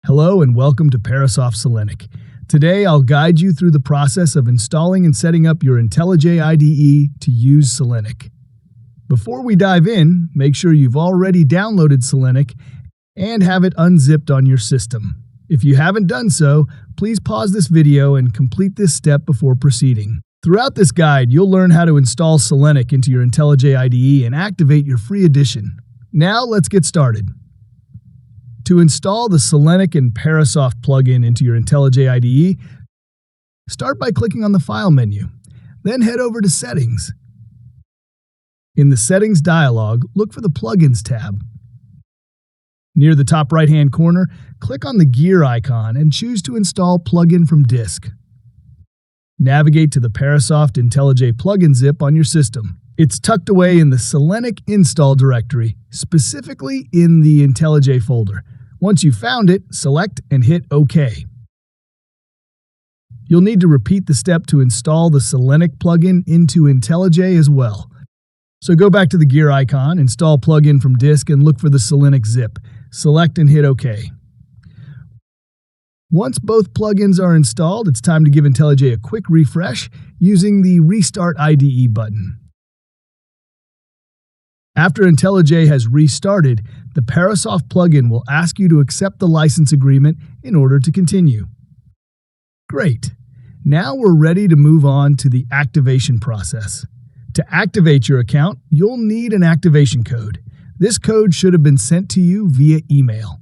Hello and welcome to Parasoft Selenic. Today I'll guide you through the process of installing and setting up your IntelliJ IDE to use Selenic. Before we dive in, make sure you've already downloaded Selenic and have it unzipped on your system. If you haven't done so, please pause this video and complete this step before proceeding. Throughout this guide, you'll learn how to install Selenic into your IntelliJ IDE and activate your free edition. Now let's get started. To install the Selenic and Parasoft plugin into your IntelliJ IDE, start by clicking on the File menu. Then head over to Settings. In the Settings dialog, look for the Plugins tab. Near the top right-hand corner, click on the gear icon and choose to install Plugin from Disk. Navigate to the Parasoft IntelliJ plugin zip on your system. It's tucked away in the Selenic install directory, specifically in the IntelliJ folder. Once you've found it, select and hit OK. You'll need to repeat the step to install the Selenic plugin into IntelliJ as well. So go back to the gear icon, install plugin from disk, and look for the Selenic zip. Select and hit OK. Once both plugins are installed, it's time to give IntelliJ a quick refresh using the Restart IDE button. After IntelliJ has restarted, the Parasoft plugin will ask you to accept the license agreement in order to continue. Great! Now we're ready to move on to the activation process. To activate your account, you'll need an activation code. This code should have been sent to you via email.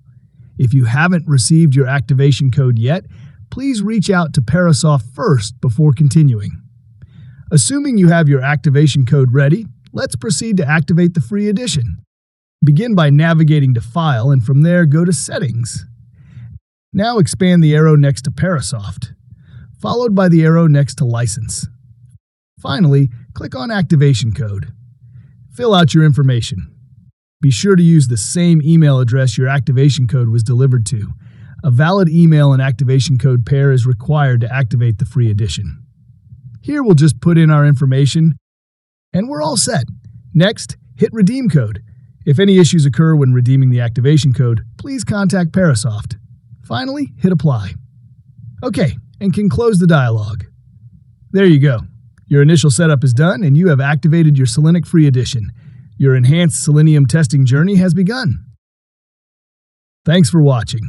If you haven't received your activation code yet, please reach out to Parasoft first before continuing. Assuming you have your activation code ready, let's proceed to activate the free edition. Begin by navigating to File and from there go to Settings. Now expand the arrow next to Parasoft, followed by the arrow next to License. Finally, click on Activation Code. Fill out your information. Be sure to use the same email address your activation code was delivered to. A valid email and activation code pair is required to activate the free edition. Here we'll just put in our information and we're all set. Next, hit Redeem Code. If any issues occur when redeeming the activation code, please contact Parasoft. Finally, hit Apply. Okay, and can close the dialog. There you go. Your initial setup is done and you have activated your Selenic free edition. Your enhanced Selenium testing journey has begun. Thanks for watching.